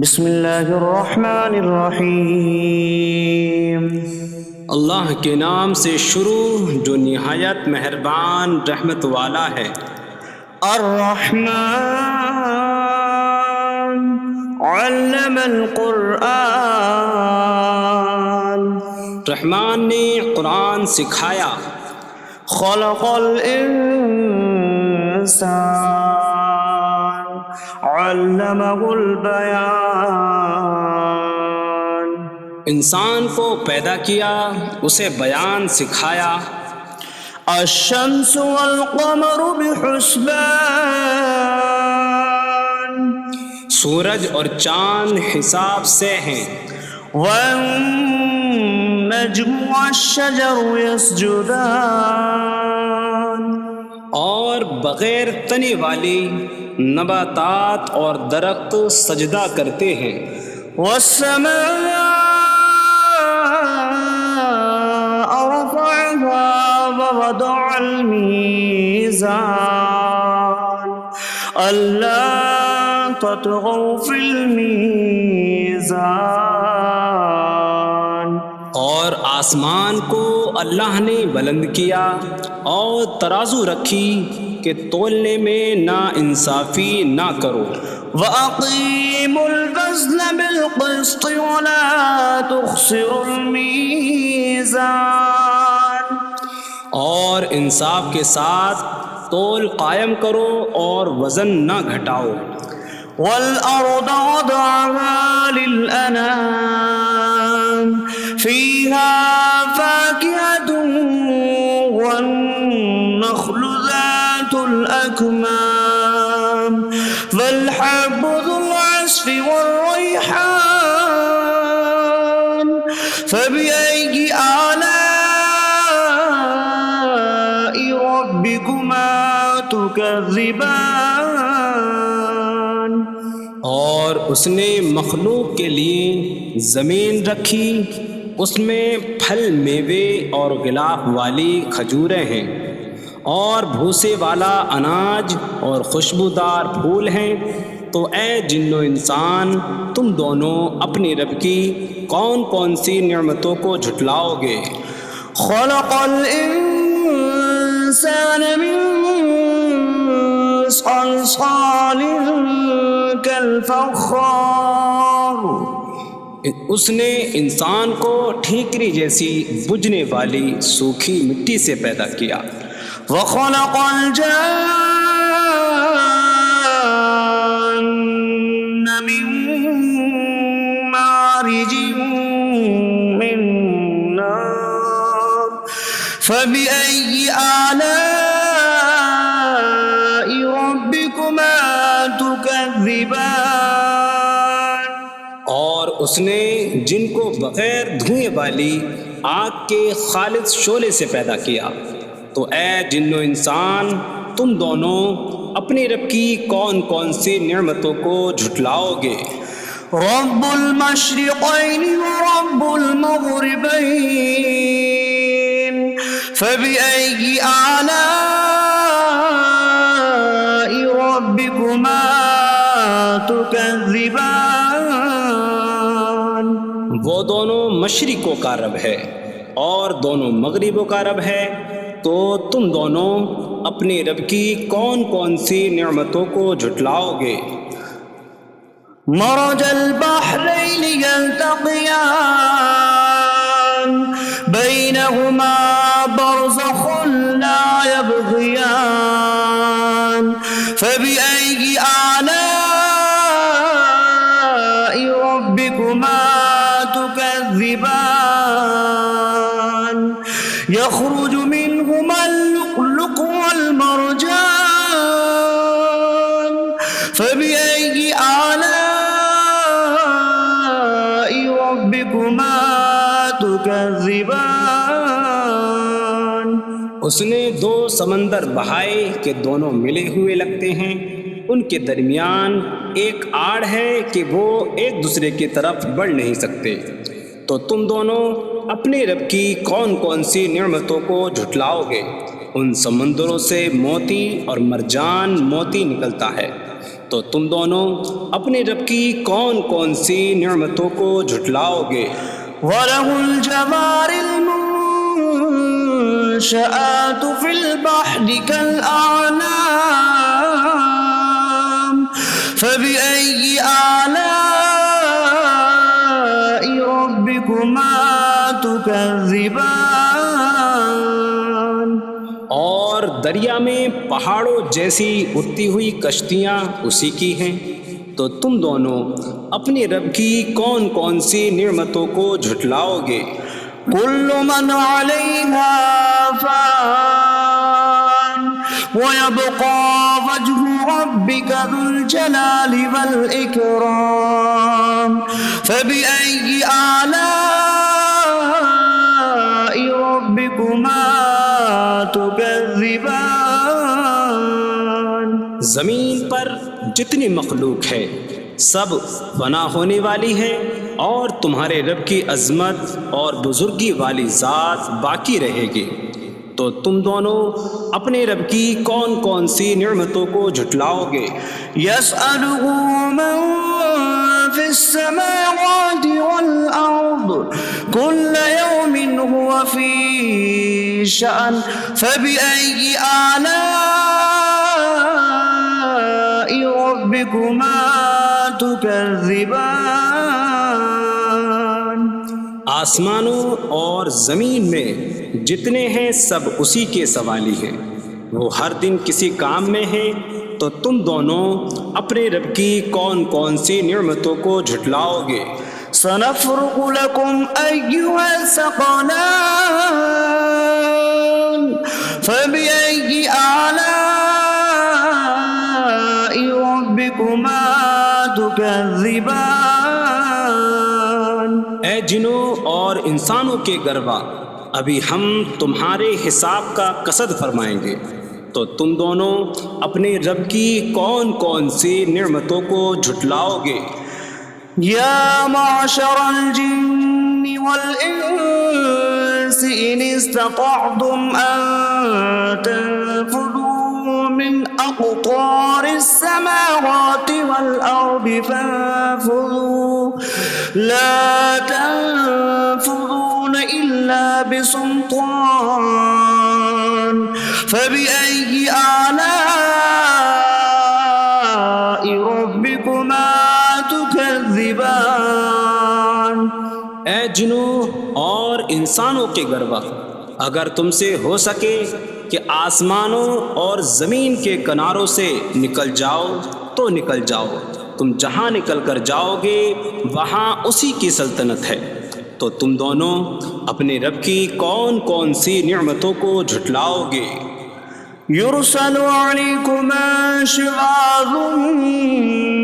بسم اللہ الرحمن الرحیم۔ اللہ کے نام سے شروع جو نہایت مہربان رحمت والا ہے۔ الرحمن علم القرآن، رحمان نے قرآن سکھایا۔ خلق الانسان علمہ البیان، انسان کو پیدا کیا، اسے بیان سکھایا۔ الشمس والقمر بحسبان، سورج اور چاند حساب سے ہیں۔ والنجم والشجر يسجدان، اور بغیر تنے والی نباتات اور درخت سجدہ کرتے ہیں۔ والسماء رفعها ووضع الميزان ألا تطغوا في الميزان، اور آسمان کو اللہ نے بلند کیا اور ترازو رکھی کہ تولنے میں نا انصافی نہ کرو۔ وَأَقِيمُوا الْوَزْنَ بِالْقِسْطِ وَلَا تُخْسِرُوا الْمِيزَانَ، اور انصاف کے ساتھ تول قائم کرو اور وزن نہ گھٹاؤ۔ وَالْأَرْضَ وَضَعَهَا لِلْأَنَامِ فِيهَا فَاكِهَةٌ وَالنَّخْلُ ذَاتُ الْأَكْمَامِ وَالْحَبُّ ذُو الْعَصْفِ وَالرَّيْحَانُ فَبِأَيِّ آلَاءِ رَبِّكُمَا تُكَذِّبَانِ، اور اس نے مخلوق کے لیے زمین رکھی، اس میں پھل میوے اور غلاف والی کھجوریں ہیں، اور بھوسے والا اناج اور خوشبودار پھول ہیں۔ تو اے جن و انسان، تم دونوں اپنی رب کی کون کون سی نعمتوں کو جھٹلاؤ گے؟ خلق الانسان من صلصال کالفخار، اس نے انسان کو ٹھیکری جیسی بجھنے والی سوکھی مٹی سے پیدا کیا۔ وخلق الجان من مارج من نار فبأي آلاء ربكما تكذبان، اور اس نے جن کو بغیر دھوئیں والی آگ کے خالص شعلے سے پیدا کیا۔ تو اے جن و انسان، تم دونوں اپنی رب کی کون کون سی نعمتوں کو جھٹلاؤ گے؟ رب المشرقین ورب المغربین فبأي آلاء ربكما تكذبان، وہ دونوں مشرقوں کا رب ہے اور دونوں مغربوں کا رب ہے، تو تم دونوں اپنی رب کی کون کون سی نعمتوں کو جھٹلاؤ گے؟ مرج البحرین یلتقیان بینہما برزخ لا یبغیان فبأي آلاء ربكما تكذبان، يخرج منهما اللؤلؤ والمرجان فبأي آلاء ربكما تكذبان، اس نے دو سمندر بہائے کہ دونوں ملے ہوئے لگتے ہیں، ان کے درمیان ایک آڑ ہے کہ وہ ایک دوسرے کی طرف بڑھ نہیں سکتے۔ تو تم دونوں اپنے رب کی کون کون سی نعمتوں کو جھٹلاؤ گے؟ ان سمندروں سے موتی اور مرجان موتی نکلتا ہے، تو تم دونوں اپنے رب کی کون کون سی نعمتوں کو جھٹلاؤ گے؟ وَلَهُ الْجَوَارِ الْمُنشَآتُ فِي الْبَحْرِ كَالْأَعْلَامِ فَبِأَيِّ آلَاءِ رَبِّكُمَا تُكَذِّبَانِ۔ اور دریا میں پہاڑوں جیسی اڑتی ہوئی کشتیاں اسی کی ہیں، تو تم دونوں اپنے رب کی کون کون سی نعمتوں کو جھٹلاؤ گے؟ كل من عليها فان ويبقى وجه ربك ذو الجلال والإكرام فبأي آلاء ربكما تكذبان۔ زمین پر جتنی مخلوق ہے سب فنا ہونے والی ہے، اور تمہارے رب کی عظمت اور بزرگی والی ذات باقی رہے گی، تو تم دونوں اپنے رب کی کون کون سی نعمتوں کو جھٹلاؤ گے؟ يسأله من في السماوات والأرض كل يوم هو في شأن فبأي آلاء ربكما تكذبان۔ آسمانوں اور زمین میں جتنے ہیں سب اسی کے سوالی ہیں، وہ ہر دن کسی کام میں ہیں، تو تم دونوں اپنے رب کی کون کون سی نعمتوں کو جھٹلاؤ گے؟ سنفرغ لكم أيها الثقلان فبأي آلاء ربكما تكذبان۔ اے جنوں اور انسانوں کے گروہ، ابھی ہم تمہارے حساب کا قصد فرمائیں گے، تو تم دونوں اپنے رب کی کون کون سی نعمتوں کو جھٹلاؤ گے؟ یا معشر الجن والانس ان استطعتم ان تنفذوا من اقطار السماوات والارض فانفذوا لا تنفذون الا بسلطان فبأي آلاء ربكما تكذبان۔ اے جنوں اور انسانوں کے گروہ، اگر تم سے ہو سکے کہ آسمانوں اور زمین کے کناروں سے نکل جاؤ تو نکل جاؤ، تم جہاں نکل کر جاؤ گے وہاں اسی کی سلطنت ہے، تو تم دونوں اپنے رب کی کون کون سی نعمتوں کو جھٹلاؤ گے؟ يرسل عليكما شواظ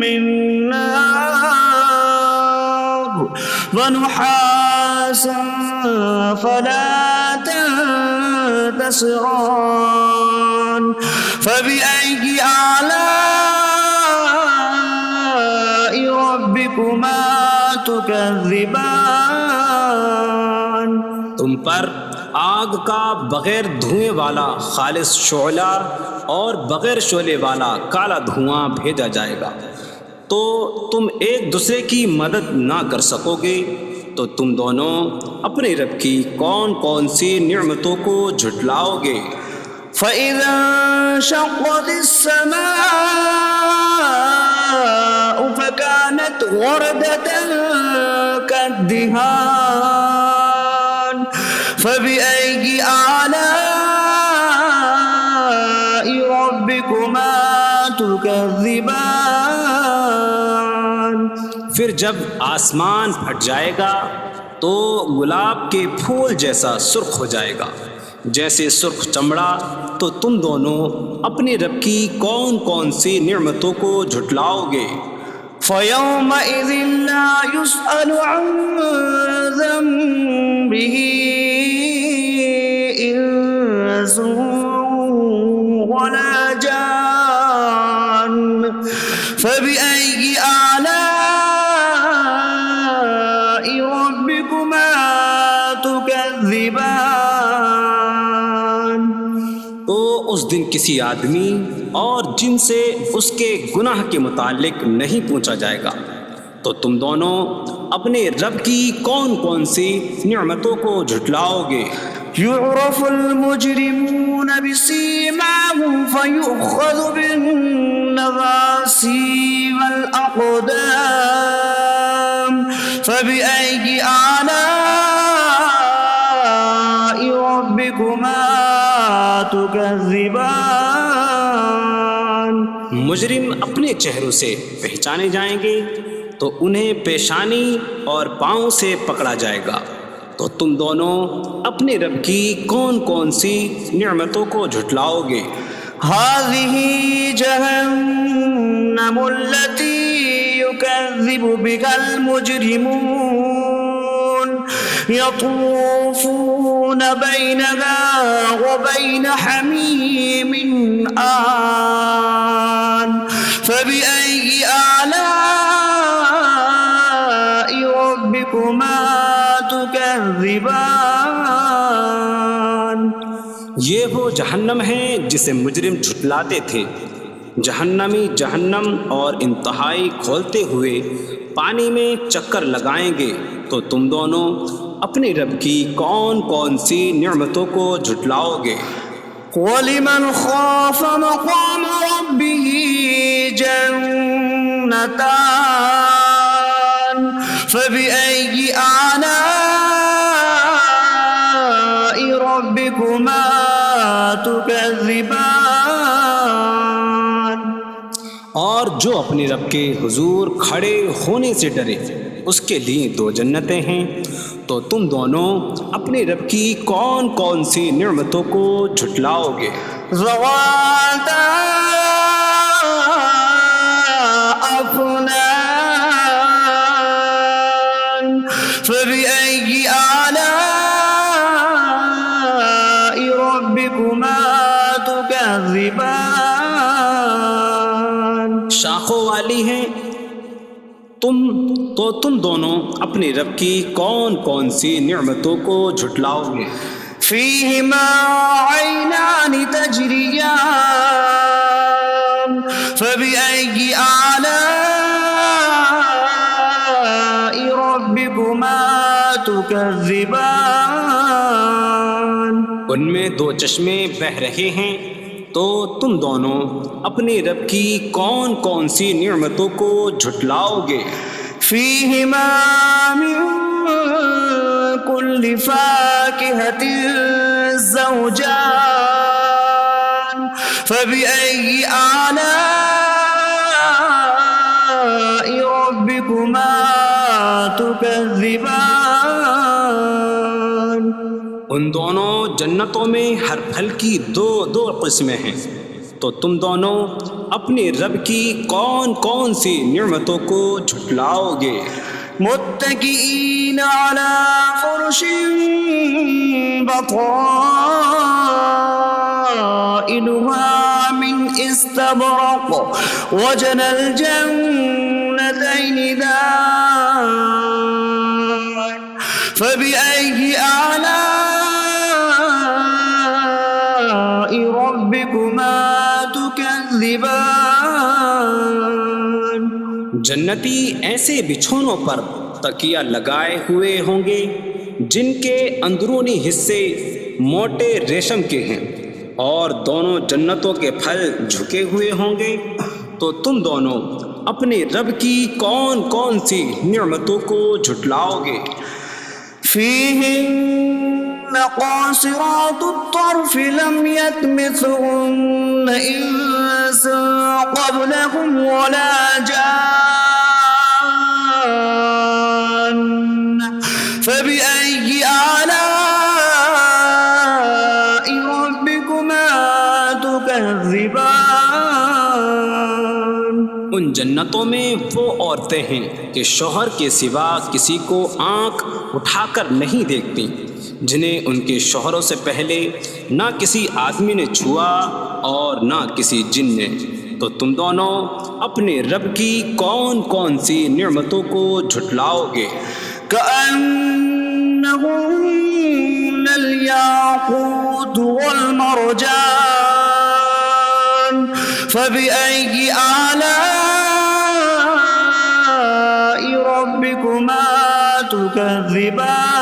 من نار ونحاسا فلا تنتصران فبأي آلاء ربكما تكذبان۔ تم پر آگ کا بغیر دھوئیں والا خالص شعلہ اور بغیر شعلے والا کالا دھواں بھیجا جائے گا، تو تم ایک دوسرے کی مدد نہ کر سکو گے، تو تم دونوں اپنے رب کی کون کون سی نعمتوں کو جھٹلاؤ گے؟ فَإِذَا انشَقَّتِ السَّمَاءُ فَكَانَتْ وَرْدَةً كَالدِّهَانِ فَبِأَيِّ آلَاءِ رَبِّكُمَا تُكَذِّبَانِ۔ پھر جب آسمان پھٹ جائے گا تو گلاب کے پھول جیسا سرخ ہو جائے گا، جیسے سرخ چمڑا، تو تم دونوں اپنے رب کی کون کون سی نعمتوں کو جھٹلاؤ گے؟ فَيَوْمَئِذٍ لَا يُسْأَلُ عَنْ ذَنبِهِ إِنسٌ وَلَا جَانٌّ فَبِأَيِّ آلَاءِ رَبِّكُمَا تُكَذِّبَانِ۔ تو اس دن کسی آدمی اور جن سے اس کے گناہ کے متعلق نہیں پوچھا جائے گا، تو تم دونوں اپنے رب کی کون کون سی نعمتوں کو جھٹلاؤ گے؟ يعرف المجرمون بسيماهم فيؤخذ بالنواصي والأقدام فبأي آلاء ربكما تكذبان؟ مجرم اپنے چہروں سے پہچانے جائیں گے تو انہیں پیشانی اور پاؤں سے پکڑا جائے گا، تو تم دونوں اپنے رب کی کون کون سی نعمتوں کو جھٹلاؤ گے؟ هذه جهنم التي يكذب بها المجرمون يطوفون بينها وبين حميم آن فبأي آلاء ربكما تكذبان؟ یہ وہ جہنم ہے جسے مجرم جھٹلاتے تھے۔ جہنمی جہنم اور انتہائی کھولتے ہوئے پانی میں چکر لگائیں گے، تو تم دونوں اپنے رب کی کون کون سی نعمتوں کو جھٹلاؤ گے؟ وَلِمَنْ خَافَ مَقَامَ رَبِّهِ جَنَّتَانِ فَبِأَيِّ آلَاءِ رَبِّكُمَا تُكَذِّبَانِ؟ اور جو اپنے رب کے حضور کھڑے ہونے سے ڈرے، اس کے لیے دو جنتیں ہیں، تو تم دونوں اپنے رب کی کون کون سی نعمتوں کو جھٹلاؤ گے؟ ذواتا افنان فبأي آلاء ربكما تكذبان؟ شاخوں والی ہیں تم دونوں اپنے رب کی کون کون سی نعمتوں کو جھٹلاؤ گے؟ فيهما عينان تجريان فبأي آلاء ربكما تكذبان؟ ان میں دو چشمے بہہ رہے ہیں، تو تم دونوں اپنے رب کی کون کون سی نعمتوں کو جھٹلاؤ گے؟ فيهما من كل فاكهة زوجان فبأي آلاء ربكما تكذبان؟ ان دونوں جنتوں میں ہر پھل کی دو قسمیں ہیں، تو تم دونوں اپنے رب کی کون کون سی نعمتوں کو جھٹلاؤ گے؟ متكئين على فرش بطائنها من استبرق وجنى الجنتين دان فبأي آلاء ربكما تكذبان؟ جنتی ایسے بچھونوں پر تکیہ لگائے ہوئے ہوں گے جن کے اندرونی حصے موٹے ریشم کے ہیں، اور دونوں جنتوں کے پھل جھکے ہوئے ہوں گے، تو تم دونوں اپنے رب کی کون کون سی نعمتوں کو جھٹلاؤ گے؟ فيهن قاصرات الطرف لم يطمثهن إنس قبلهم ولا جان فبأي آلاء ربكما تكذبان؟ ان جنتوں میں وہ عورتیں ہیں کہ شوہر کے سوا کسی کو آنکھ اٹھا کر نہیں دیکھتی، جنہیں ان کے شوہروں سے پہلے نہ کسی آدمی نے چھوا اور نہ کسی جن نے، تو تم دونوں اپنے رب کی کون کون سی نعمتوں کو جھٹلاؤ گے؟ كأنهن الياقوت والمرجان فبأي آلاء ربكما تكذبان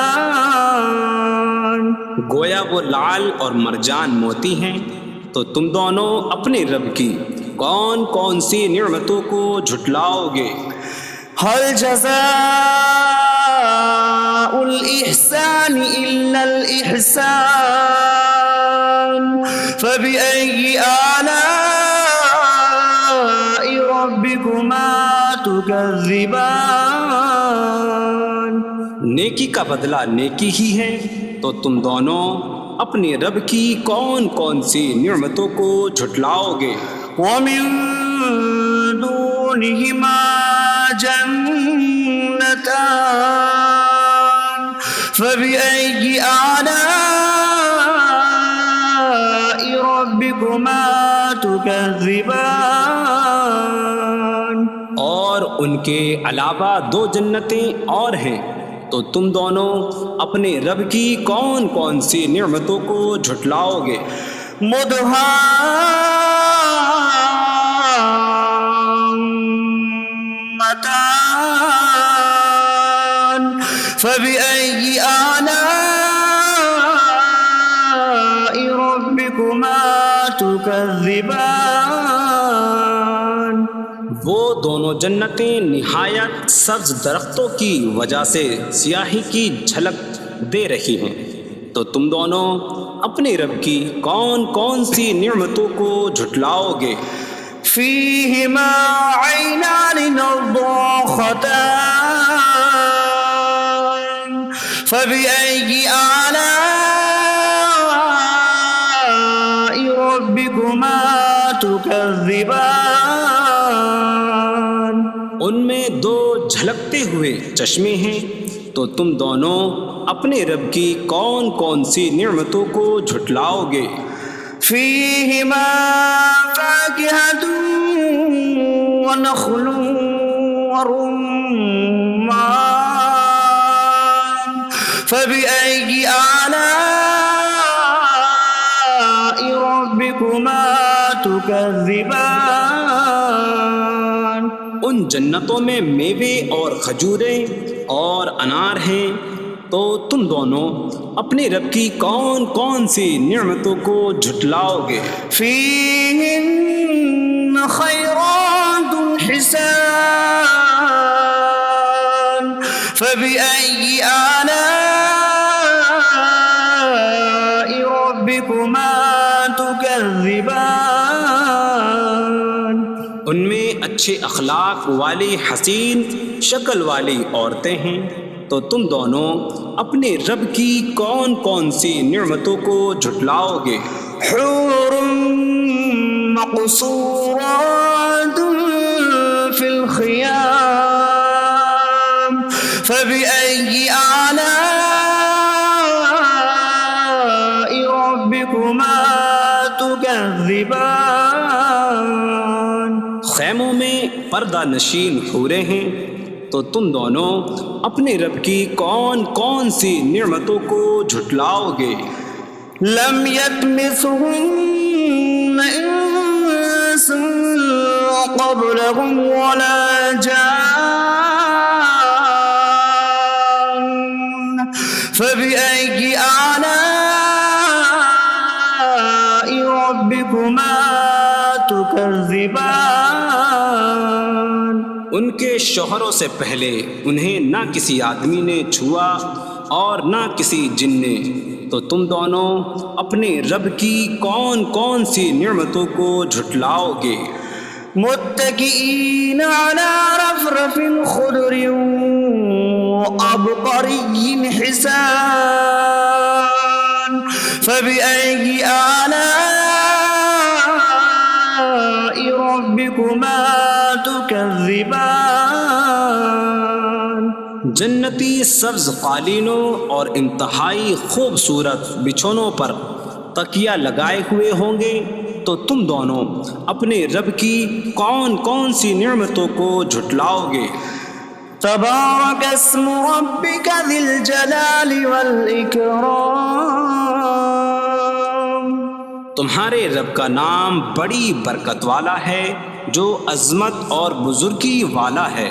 گویا وہ لعل اور مرجان موتی ہیں، تو تم دونوں اپنے رب کی کون کون سی نعمتوں کو جھٹلاؤ گے؟ هل جزاء الإحسان إلا الإحسان فبأي آلاء ربكما تكذبان نیکی کا بدلہ نیکی ہی ہے، تو تم دونوں اپنے رب کی کون کون سی نعمتوں کو جھٹلاؤ گے؟ ومن دونهما جنتان فبأي آلاء ربكما تكذبان اور ان کے علاوہ دو جنتیں اور ہیں، تو تم دونوں اپنے رب کی کون کون سی نعمتوں کو جھٹلاؤ گے؟ مدهامتان فبأي آلاء ربكما تكذبان وہ دونوں جنتیں نہایت سبز درختوں کی وجہ سے سیاہی کی جھلک دے رہی ہیں، تو تم دونوں اپنے رب کی کون کون سی نعمتوں کو جھٹلاؤ گے؟ فيهما عينان نضاختان فبأي آلاء ربكما تكذبان ان میں دو جھلکتے ہوئے چشمے ہیں، تو تم دونوں اپنے رب کی کون کون سی نعمتوں کو جھٹلاؤ گے؟ فيهما فاكهة ونخل ورمان فبأي آلاء ربكما تكذبان ان جنتوں میں میوے اور کھجوریں اور انار ہیں، تو تم دونوں اپنے رب کی کون کون سی نعمتوں کو جھٹلاؤ گے؟ فيهن خيرات حسان فبأي آلاء ربكما تكذبان ان میں اچھے اخلاق والی حسین شکل والی عورتیں ہیں، تو تم دونوں اپنے رب کی کون کون سی نعمتوں کو جھٹلاؤ گے؟ حور مقصورات في الخيام فبأي آلاء ربكما تكذبان خیموں میں پردہ نشین حوریں ہیں، تو تم دونوں اپنے رب کی کون کون سی نعمتوں کو جھٹلاؤ گے؟ لم يطمثهن انس قبلهم ولا جان فبأي آلاء ربكما تكذبان ان کے شوہروں سے پہلے انہیں نہ کسی آدمی نے چھوا اور نہ کسی جن نے، تو تم دونوں اپنے رب کی کون کون سی نعمتوں کو جھٹلاؤ گے؟ متكئين على رفرف خضر وعبقري حسان فبأي آلاء ربكما تكذبان جنتی سبز قالینوں اور انتہائی خوبصورت بچھونوں پر تکیہ لگائے ہوئے ہوں گے، تو تم دونوں اپنے رب کی کون کون سی نعمتوں کو جھٹلاؤ گے؟ تبارك اسم ربك ذي الجلال والإكرام تمہارے رب کا نام بڑی برکت والا ہے جو عظمت اور بزرگی والا ہے۔